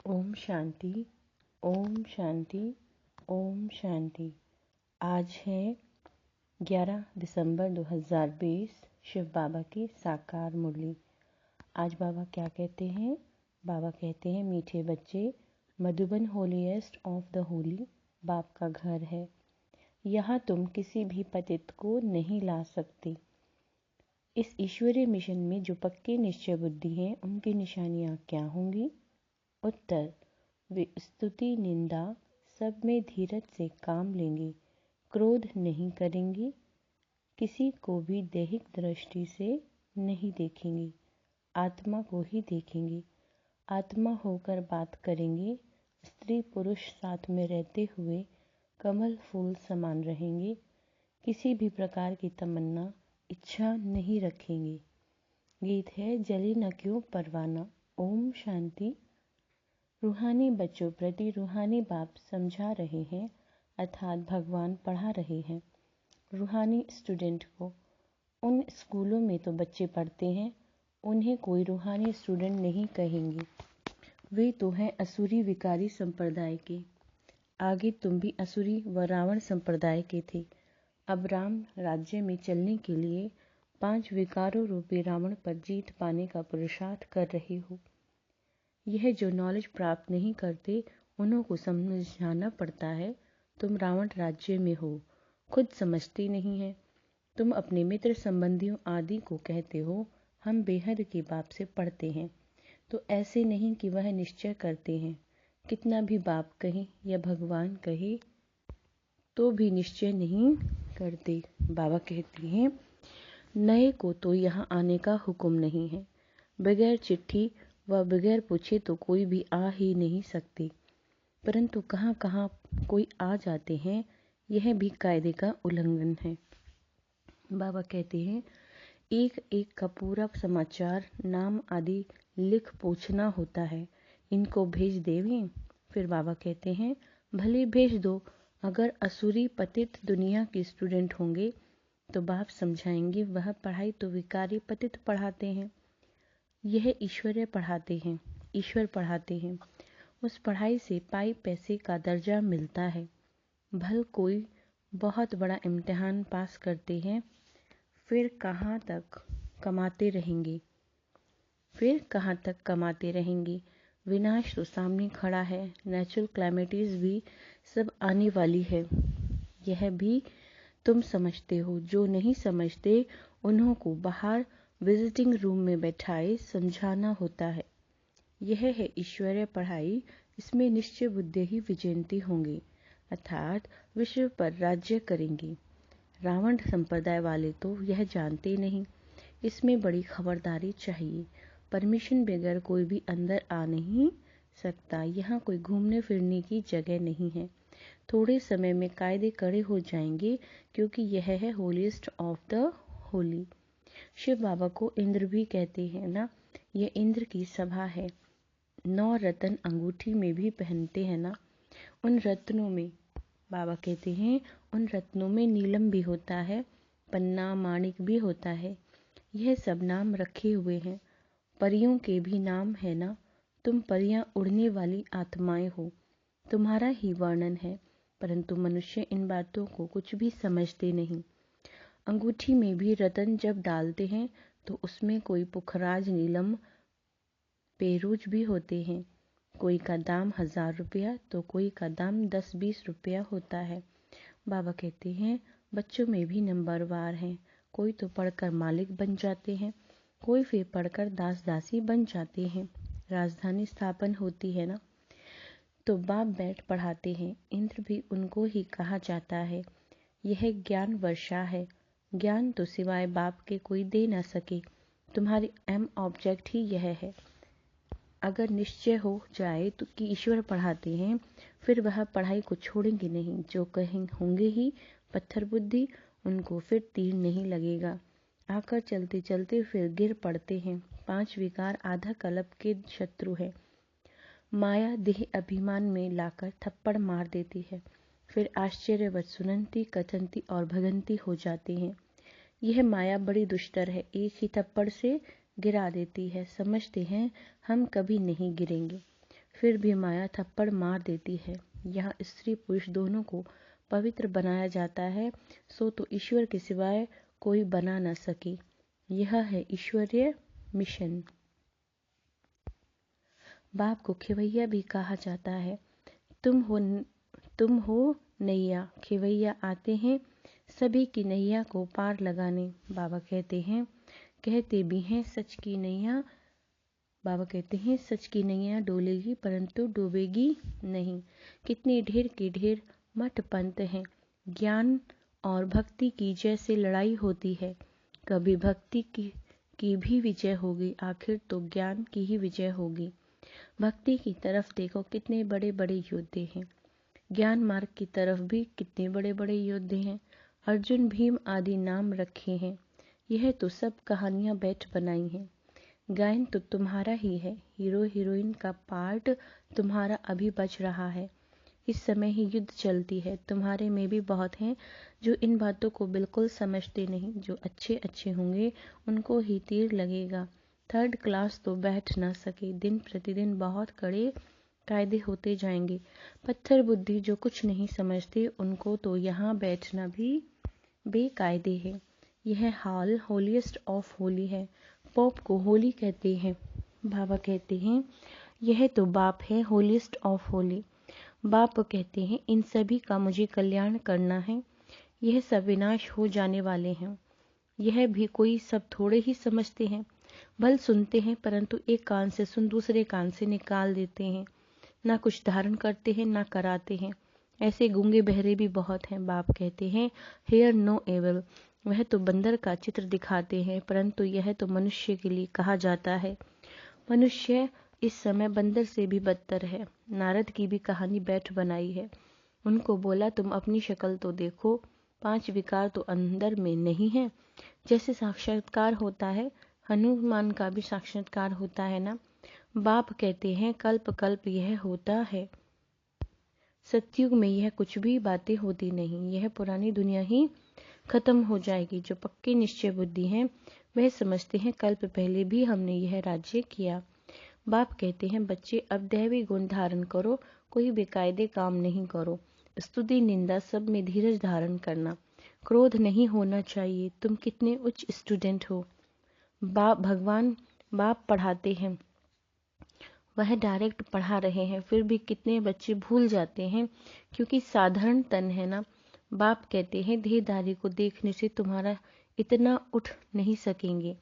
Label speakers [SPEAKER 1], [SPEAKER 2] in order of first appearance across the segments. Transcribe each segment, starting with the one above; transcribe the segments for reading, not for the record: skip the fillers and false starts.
[SPEAKER 1] ओम शांति, ओम शांति, ओम शांति। आज है 11 दिसंबर 2020, शिव बाबा की साकार मुरली। आज बाबा क्या कहते हैं? बाबा कहते हैं, मीठे बच्चे, Madhuban holiest of the Holi बाप का घर है। यहाँ तुम किसी भी पतित को नहीं ला सकते। इस ईश्वरीय मिशन में जो पक्के निश्चय बुद्धि हैं, उनकी निशानियाँ क्या होंगी? उत्तर, वे स्तुति निंदा सब में धीरज से काम लेंगे, क्रोध नहीं करेंगे, किसी को भी दैहिक दृष्टि से नहीं देखेंगे, आत्मा को ही देखेंगे, आत्मा होकर बात करेंगे, स्त्री पुरुष साथ में रहते हुए कमल फूल समान रहेंगे, किसी भी प्रकार की तमन्ना इच्छा नहीं रखेंगे। गीत है जले न क्यों परवाना। ओम शांति। रूहानी बच्चों प्रति रूहानी बाप समझा रहे हैं, अर्थात भगवान पढ़ा रहे हैं रूहानी स्टूडेंट को। उन स्कूलों में तो बच्चे पढ़ते हैं, उन्हें कोई रूहानी स्टूडेंट नहीं कहेंगे। वे तो हैं असुरी विकारी संप्रदाय के। आगे तुम भी असुरी व रावण संप्रदाय के थे। अब राम राज्य में चलने के लिए 5 विकारों रूपी रावण पर जीत पाने का पुरुषार्थ कर रहे हो। यह जो नॉलेज प्राप्त नहीं करते, उन्हों को समझाना पड़ता है। तुम रावण राज्य में हो, खुद समझते नहीं है। तुम अपने मित्र संबंधियों आदि को कहते हो, हम बेहद के बाप से पढ़ते हैं, तो ऐसे नहीं कि वह निश्चय करते हैं। कितना भी बाप कहे या भगवान कहे तो भी निश्चय नहीं करते। बाबा कहते हैं, नए को तो यहाँ आने का हुक्म नहीं है। बगैर चिट्ठी व बगैर पूछे तो कोई भी आ ही नहीं सकती, परंतु कहाँ कहाँ कोई आ जाते हैं, यह भी कायदे का उल्लंघन है। बाबा कहते हैं, एक एक का पूरा समाचार, नाम आदि लिख पूछना होता है, इनको भेज देवें? फिर बाबा कहते हैं, भले भेज दो। अगर असुरी पतित दुनिया के स्टूडेंट होंगे तो बाप समझाएंगे, वह पढ़ाई तो विकारी पतित पढ़ाते हैं, यह ईश्वरीय पढ़ाते हैं, ईश्वर पढ़ाते हैं। उस पढ़ाई से पाई पैसे का दर्जा मिलता है। भल कोई बहुत बड़ा इम्तिहान पास करते हैं, फिर कहाँ तक कमाते रहेंगे? विनाश तो सामने खड़ा है। नेचुरल क्लैमिटीज भी सब आने वाली है, यह भी तुम समझते हो। जो नहीं समझते, उन्हों को बाहर विजिटिंग रूम में बैठाए समझाना होता है। यह है ईश्वरीय पढ़ाई। इसमें निश्चय बुद्धि ही विजयंती होंगे, अर्थात विश्व पर राज्य करेंगे। रावण संप्रदाय वाले तो यह जानते नहीं। इसमें बड़ी खबरदारी चाहिए। परमिशन बगैर कोई भी अंदर आ नहीं सकता। यहाँ कोई घूमने फिरने की जगह नहीं है। थोड़े समय में कायदे कड़े हो जाएंगे, क्योंकि यह है holiest of the holy. Shiv Baba को इंद्र भी कहते हैं ना, यह इंद्र की सभा है। 9 रत्न अंगूठी में भी पहनते हैं ना। उन रत्नों में, बाबा कहते हैं, उन रत्नों में नीलम भी होता है, पन्ना माणिक भी होता है। यह सब नाम रखे हुए हैं। परियों के भी नाम है ना। तुम परियां उड़ने वाली आत्माएं हो, तुम्हारा ही वर्णन है, परंतु मनुष्य इन बातों को कुछ भी समझते नहीं। अंगूठी में भी रतन जब डालते हैं तो उसमें कोई पुखराज नीलम पेरूज भी होते हैं। कोई का दाम 1000 रुपया तो कोई का दाम 10-20 रुपया होता है। बाबा कहते हैं, बच्चों में भी नंबरवार हैं। कोई तो पढ़कर मालिक बन जाते हैं, कोई फिर पढ़कर दास दासी बन जाते हैं। राजधानी स्थापन होती है ना, तो बाप बैठ पढ़ाते हैं। इंद्र भी उनको ही कहा जाता है। यह ज्ञान वर्षा है। ज्ञान तो सिवाय बाप के कोई दे न सके। तुम्हारी एम ऑब्जेक्ट ही यह है। अगर निश्चय हो जाए तो कि ईश्वर पढ़ाते हैं, फिर वह पढ़ाई को छोड़ेंगे नहीं। जो कहें होंगे ही पत्थर बुद्धि, उनको फिर तीर नहीं लगेगा। आकर चलते चलते फिर गिर पड़ते हैं। 5 विकार आधा कल्प के शत्रु है। माया देह अभिमान में लाकर थप्पड़ मार देती है, फिर आश्चर्यवत सुनंती कथनती और भगंती हो जाती हैं। यह माया बड़ी दुष्टर है, एक ही थप्पड़ से गिरा देती है। समझते हैं हम कभी नहीं गिरेंगे, फिर भी माया थप्पड़ मार देती है। यहाँ स्त्री पुरुष दोनों को पवित्र बनाया जाता है, सो तो ईश्वर के सिवाय कोई बना न सके। यह है ईश्वरीय मिशन। बाप को खेवैया भी कहा जाता है। तुम हो नैया, खेवैया आते हैं सभी की नैया को पार लगाने। बाबा कहते भी हैं सच की नैया। बाबा कहते हैं सच की नैया डोलेगी परंतु डूबेगी नहीं। कितने ढेर के ढेर मठ पंथ हैं। ज्ञान और भक्ति की जैसे लड़ाई होती है, कभी भक्ति की भी विजय होगी, आखिर तो ज्ञान की ही विजय होगी। भक्ति की तरफ देखो कितने बड़े बड़े योद्धे हैं, ज्ञान मार्ग की तरफ भी कितने बड़े बड़े योद्धे हैं। अर्जुन भीम आदि नाम रखे हैं। यह तो सब कहानियां बैठ बनाई हैं। गायन तो तुम्हारा ही है, हीरो हीरोइन का पार्ट तुम्हारा अभी बच रहा है। इस समय ही युद्ध चलती है। तुम्हारे में भी बहुत हैं जो इन बातों को बिल्कुल समझते नहीं। जो अच्छे होंगे उनको ही तीर लगेगा। थर्ड क्लास तो बैठ ना सके। दिन प्रतिदिन बहुत कड़े कायदे होते जाएंगे। पत्थर बुद्धि जो कुछ नहीं समझते उनको तो यहाँ बैठना भी बेकायदे है। यह हॉल होलीएस्ट ऑफ होली है। पोप को होली कहते हैं। बाबा कहते हैं यह तो बाप है होलीएस्ट ऑफ होली। बाप कहते हैं इन सभी का मुझे कल्याण करना है। यह सब विनाश हो जाने वाले हैं। यह भी कोई सब थोड़े ही समझते हैं। भल सुनते हैं परंतु एक कान से सुन दूसरे कान से निकाल देते हैं। ना कुछ धारण करते हैं ना कराते हैं। ऐसे गूंगे बहरे भी बहुत हैं। बाप कहते हैं हेयर नो एवल। वह तो बंदर का चित्र दिखाते हैं परंतु यह तो मनुष्य के लिए कहा जाता है। मनुष्य इस समय बंदर से भी बदतर है। नारद की भी कहानी बैठ बनाई है। उनको बोला तुम अपनी शक्ल तो देखो, 5 विकार तो अंदर में नहीं है। जैसे साक्षात्कार होता है, हनुमान का भी साक्षात्कार होता है ना। बाप कहते हैं कल्प कल्प यह होता है। सतयुग में यह कुछ भी बातें होती नहीं। यह पुरानी दुनिया ही खत्म हो जाएगी। जो पक्के निश्चय बुद्धि हैं वह समझते हैं कल्प पहले भी हमने यह राज्य किया। बाप कहते हैं बच्चे अब दैवी गुण धारण करो, कोई बेकायदे काम नहीं करो। स्तुति निंदा सब में धीरज धारण करना। क्रोध नहीं होना चाहिए। तुम कितने उच्च स्टूडेंट हो। भगवान बाप पढ़ाते हैं, वह डायरेक्ट पढ़ा रहे हैं, फिर भी कितने बच्चे भूल जाते हैं क्योंकि साधारण तन है ना। बाप कहते हैं देहधारी को देखने से तुम्हारा इतना उठ नहीं सकेंगे।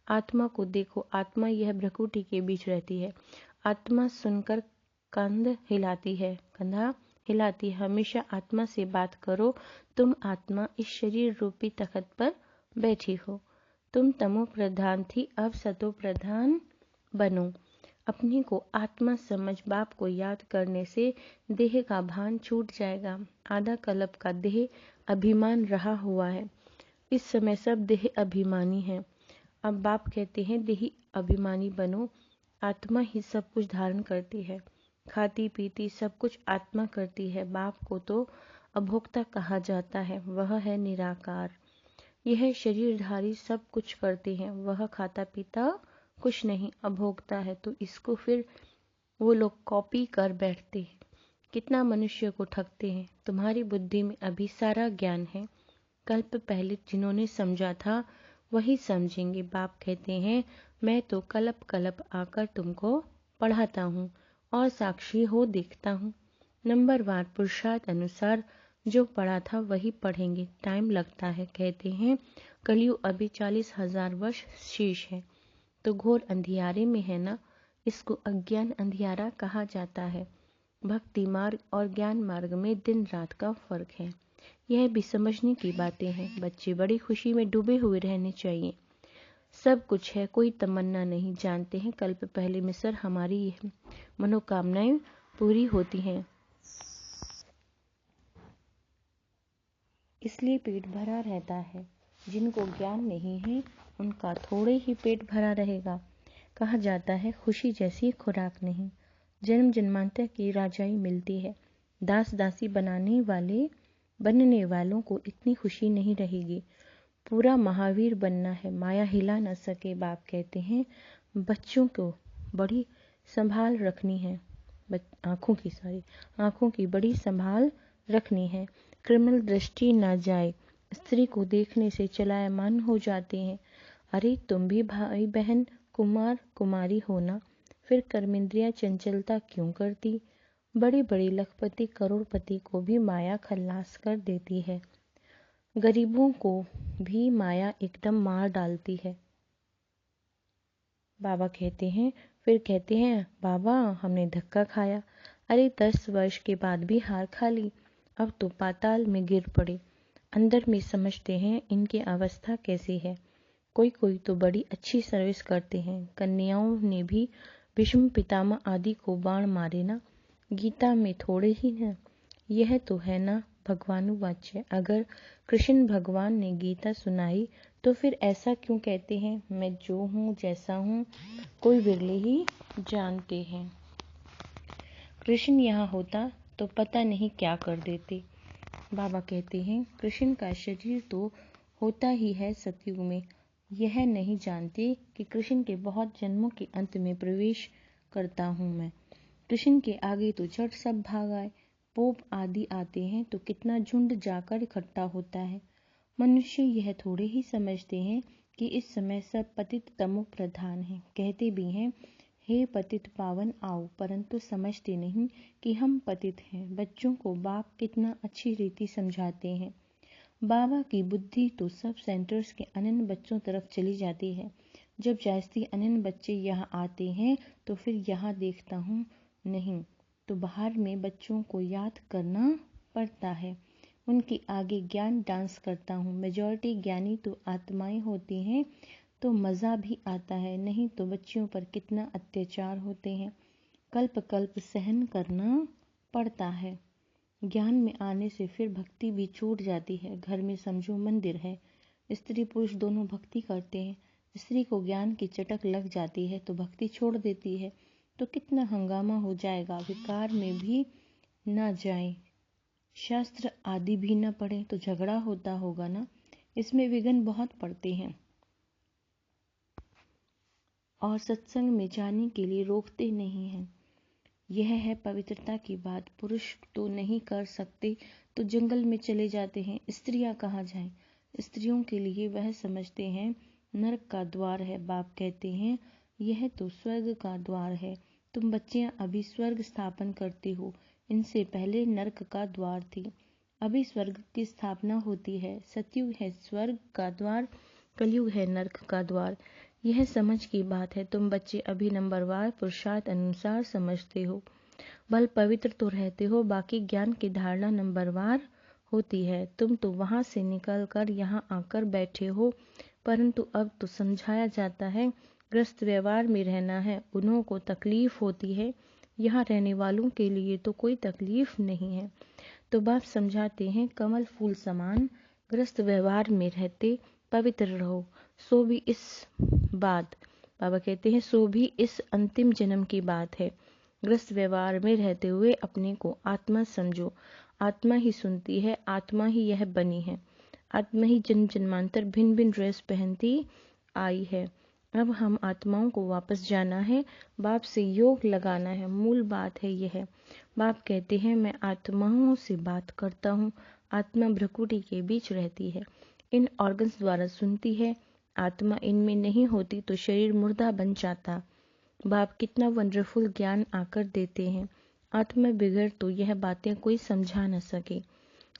[SPEAKER 1] आत्मा को देखो। आत्मा यह भ्रकुटी के बीच रहती है। आत्मा सुनकर कंधा हिलाती है। हमेशा आत्मा से बात करो। तुम आत्मा इस शरीर रूपी तख्त पर बैठी हो। तुम तमो प्रधान थी, अब सतो प्रधान बनो। अपने को आत्मा समझ बाप को याद करने से देह का भान छूट जाएगा। आधा कल्प का देह अभिमान रहा हुआ है। इस समय सब देह अभिमानी है। अब बाप कहते हैं देही अभिमानी बनो। आत्मा ही सब कुछ धारण करती है। खाती पीती सब कुछ आत्मा करती है। बाप को तो अभोक्ता कहा जाता है। वह है निराकार। यह शरीरधारी सब कुछ करते हैं। वह खाता पीता कुछ नहीं, अभोक्ता है। तो इसको फिर वो लोग कॉपी कर बैठते हैं। कितना मनुष्य को ठगते हैं। तुम्हारी बुद्धि में अभी सारा ज्ञान है। कल्प पहले जिन्होंने समझा था वही समझेंगे। बाप कहते हैं मैं तो कल्प कल्प आकर तुमको पढ़ाता हूँ और साक्षी हो देखता हूँ। नंबरवार पुरुषार्थ अनुसार जो पढ़ा था वही पढ़ेंगे। टाइम लगता है। कहते हैं कलयुग अभी 40,000 वर्ष शेष है। तो घोर अंधियारे में है ना। इसको अज्ञान अंधियारा कहा जाता है। भक्ति मार्ग और ज्ञान मार्ग में दिन रात का फर्क है। यह भी समझने की बातें हैं। बच्चे बड़ी खुशी में डूबे हुए रहने चाहिए। सब कुछ है, कोई तमन्ना नहीं। जानते हैं कल्प पहले में सर हमारी यह मनोकामनाएं पूरी होती हैं, इसलिए पेट भरा रहता है। जिनको ज्ञान नहीं है उनका थोड़े ही पेट भरा रहेगा। कहा जाता है खुशी जैसी खुराक नहीं। जन्म जन्मांतर की राजाई मिलती है। दास दासी बनने वालों को इतनी खुशी नहीं रहेगी। पूरा महावीर बनना है, माया हिला न सके। बाप कहते हैं बच्चों को बड़ी संभाल रखनी है। आँखों की बड़ी संभाल रखनी है। क्रिमिनल दृष्टि न जाए। स्त्री को देखने से चलायमान हो जाते हैं। अरे तुम भी भाई बहन कुमार कुमारी हो ना, फिर कर्मेंद्रियां चंचलता क्यों करती? बड़ी बड़ी लखपति करोड़पति को भी माया खल्लास कर देती है। गरीबों को भी माया एकदम मार डालती है। बाबा कहते हैं बाबा हमने धक्का खाया। अरे 10 वर्ष के बाद भी हार खा ली, अब तो पाताल में गिर पड़े। अंदर में समझते हैं इनकी अवस्था कैसी है। कोई तो बड़ी अच्छी सर्विस करते हैं। कन्याओं ने भी भीष्म पितामह आदि को बाण मारे ना, गीता में थोड़े ही हैं। यह तो है ना भगवानुवाच्य। अगर कृष्ण भगवान ने गीता सुनाई तो फिर ऐसा क्यों कहते हैं, मैं जो हूँ जैसा हूँ कोई बिरले ही जानते हैं। कृष्ण यहाँ होता तो पता नहीं क्या कर देते। बाबा कहते हैं कृष्ण का शरीर तो होता ही है सतयुग में। यह नहीं जानते कि कृष्ण के बहुत जन्मों के अंत में प्रवेश करता हूँ मैं। कृष्ण के आगे तो झट सब भाग आए। पोप आदि आते हैं तो कितना झुंड जाकर इकट्ठा होता है। मनुष्य यह थोड़े ही समझते हैं कि इस समय सब पतित तमो प्रधान है। कहते भी हैं हे पतित पावन आओ, परंतु समझते नहीं कि हम पतित हैं। बच्चों को बाप कितना अच्छी रीति समझाते हैं। बाबा की बुद्धि तो सब सेंटर्स के अनन्य बच्चों तरफ चली जाती है। जब जास्ती अनन्य बच्चे यहाँ आते हैं तो फिर यहाँ देखता हूँ, नहीं तो बाहर में बच्चों को याद करना पड़ता है। उनके आगे ज्ञान डांस करता हूँ। मेजॉरिटी ज्ञानी तो आत्माएं होती हैं तो मज़ा भी आता है, नहीं तो बच्चियों पर कितना अत्याचार होते हैं। कल्प कल्प सहन करना पड़ता है। ज्ञान में आने से फिर भक्ति भी छूट जाती है। घर में समझो मंदिर है, स्त्री पुरुष दोनों भक्ति करते हैं। स्त्री को ज्ञान की चटक लग जाती है तो भक्ति छोड़ देती है, तो कितना हंगामा हो जाएगा। विकार में भी न जाए, शास्त्र आदि भी न पढ़े तो झगड़ा होता होगा ना। इसमें विघ्न बहुत पड़ते हैं और सत्संग में जाने के लिए रोकते नहीं हैं। यह है पवित्रता की बात। पुरुष तो नहीं कर सकते तो जंगल में चले जाते हैं। स्त्रियां कहाँ जाएं? स्त्रियों के लिए वह समझते हैं नरक का द्वार है। बाप कहते हैं यह तो स्वर्ग का द्वार है। तुम बच्चियां अभी स्वर्ग स्थापन करती हो, इनसे पहले नरक का द्वार थी। अभी स्वर्ग की स्थापना होती है। सतयुग है स्वर्ग का द्वार, कलयुग है नरक का द्वार। यह समझ की बात है। तुम बच्चे अभी नंबरवार पुरुषार्थ अनुसार समझते हो, बल पवित्र तो रहते हो, बाकी ज्ञान की धारणा नंबरवार होती है। तुम तो वहां से निकल कर यहाँ आकर बैठे हो, परंतु अब तो समझाया जाता है ग्रस्त व्यवहार में रहना है। उन्हों को तकलीफ होती है, यहाँ रहने वालों के लिए तो कोई तकलीफ नहीं है। तो बाप समझाते हैं कमल फूल समान ग्रस्त व्यवहार में रहते पवित्र रहो। सो भी इस बात, बाबा कहते हैं सो भी इस अंतिम जन्म की बात है। ग्रस्त व्यवहार में रहते हुए अपने को आत्मा समझो। आत्मा ही सुनती है, आत्मा ही यह बनी है। आत्मा ही जन्म जन्मांतर भिन्न भिन्न ड्रेस पहनती आई है। अब हम आत्माओं को वापस जाना है, बाप से योग लगाना है। मूल बात है यह। बाप कहते हैं मैं आत्माओं से बात करता हूँ। आत्मा भ्रकुटी के बीच रहती है, इन ऑर्गन्स द्वारा सुनती है। आत्मा इनमें नहीं होती तो शरीर मुर्दा बन जाता। बाप कितना वंडरफुल ज्ञान आकर देते हैं। आत्मा बिगड़ तो यह बातें कोई समझा न सके।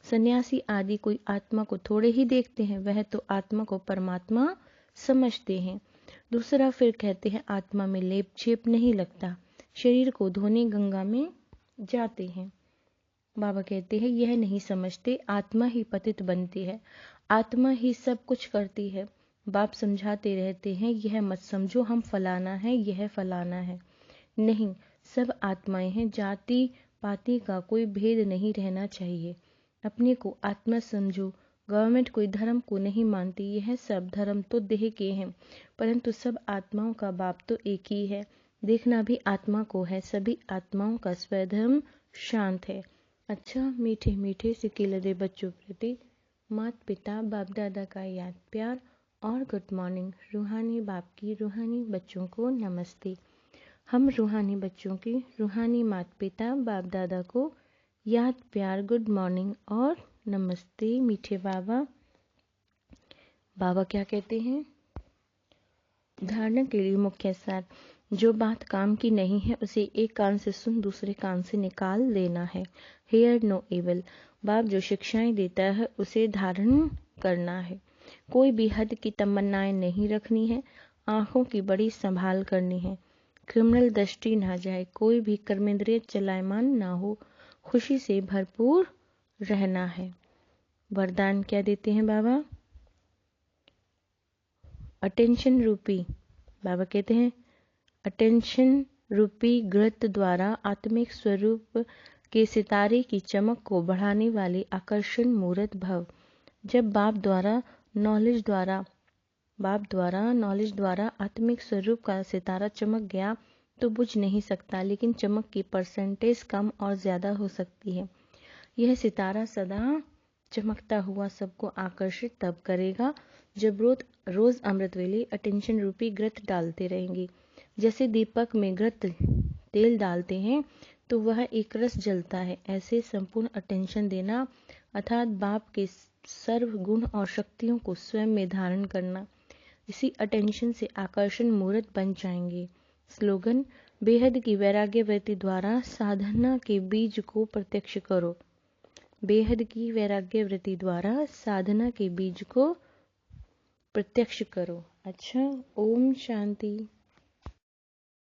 [SPEAKER 1] सन्यासी आदि कोई आत्मा को थोड़े ही देखते हैं, वह तो आत्मा को परमात्मा समझते हैं। दूसरा फिर कहते हैं आत्मा में लेप छेप नहीं लगता, शरीर को धोने गंगा में जाते हैं। बाबा कहते हैं यह नहीं समझते, आत्मा ही पतित बनती है, आत्मा ही सब कुछ करती है। बाप समझाते रहते हैं यह मत समझो हम फलाना है, यह फलाना है। नहीं, सब आत्माएं हैं। जाति पाति का कोई भेद नहीं रहना चाहिए। अपने को आत्मा समझो। गवर्नमेंट कोई धर्म को नहीं मानती, यह सब धर्म तो देह के हैं, परंतु सब आत्माओं का बाप तो एक ही है। देखना भी आत्मा को है। सभी आत्माओं का स्वधर्म शांत है। अच्छा मीठे मीठे सिकिलरे बच्चों प्रति माता पिता बाप दादा का याद प्यार और गुड मॉर्निंग। रूहानी बाप की रूहानी बच्चों को नमस्ते। हम रूहानी बच्चों की रूहानी माता पिता बाप दादा को याद, प्यार, गुड मॉर्निंग और नमस्ते मीठे बाबा। बाबा क्या कहते हैं? धारणा के लिए मुख्य सार, जो बात काम की नहीं है उसे एक कान से सुन दूसरे कान से निकाल देना है। हेयर नो एविल, बाप जो शिक्षाएं देता है उसे धारण करना है। कोई भी हद की तमन्नाएं नहीं रखनी है। आंखों की बड़ी संभाल करनी है। क्रिमिनल दृष्टि ना जाए, कोई भी कर्मेंद्रिय चलायमान ना हो, खुशी से भरपूर रहना है। वरदान क्या देते हैं बाबा? अटेंशन रूपी, बाबा कहते हैं अटेंशन रूपी ग्रत द्वारा आत्मिक स्वरूप के सितारे की चमक को बढ़ाने वाले आकर्षण मूर्त भव। जब बाप द्वारा नॉलेज द्वारा आत्मिक स्वरूप का सितारा चमक गया तो बुझ नहीं सकता, लेकिन चमक की परसेंटेज कम और ज्यादा हो सकती है। यह सितारा सदा चमकता हुआ सबको आकर्षित तब करेगा जब रोज अमृत वेले अटेंशन रूपी ग्रत डालते रहेंगे। जैसे दीपक में ग्रत तेल डालते हैं तो वह एक रस जलता है, ऐसे संपूर्ण अटेंशन देना अर्थात बाप के सर्व गुण और शक्तियों को स्वयं में धारण करना। इसी अटेंशन से आकर्षण मूर्त बन जाएंगे। स्लोगन, बेहद की वैराग्य वृत्ति द्वारा साधना के बीज को प्रत्यक्ष करो। बेहद की वैराग्य वृत्ति द्वारा साधना के बीज को प्रत्यक्ष करो। अच्छा, ओम शांति।